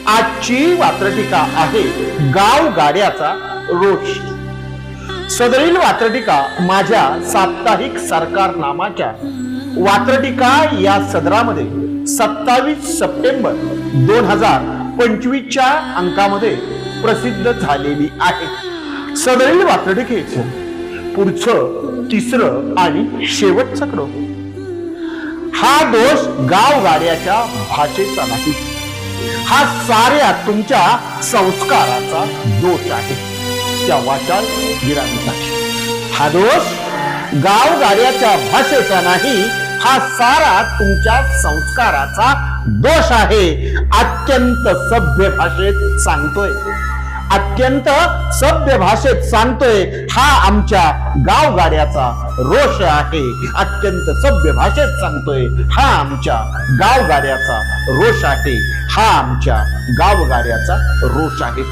आजची वात्रटिका आहे गाव गाड्याचा रोष। सदरील वात्रटिका माझ्या साप्ताहिक सरकार नामाच्या वात्रटिका या सदरामध्ये 27 सप्टेंबर 2025 च्या अंकामध्ये प्रसिद्ध झालेली आहे। सदरील वात्रटिकेचं पुढचं तिसरं आणि शेवटचं कडवं। हा दोष गाव गाड्याच्या भाषेचा नाही, हा साऱ्या तुमच्या संस्काराचा दोष आहे। त्या वाचाल विरामीसाठी हा दोष गाव गाड्याच्या भाषेचा नाही, हा सारा तुमच्या संस्काराचा दोष आहे। अत्यंत सभ्य भाषेत सांगतोय, अत्यंत सभ्य भाषेत सांगतोय, हा आमच्या गाव गाड्याचा रोष आहे। अत्यंत सभ्य भाषेत सांगतोय, हा आमच्या गाव गाड्याचा रोष आहे, हा आमच्या गाव गाड्याचा रोष आहे।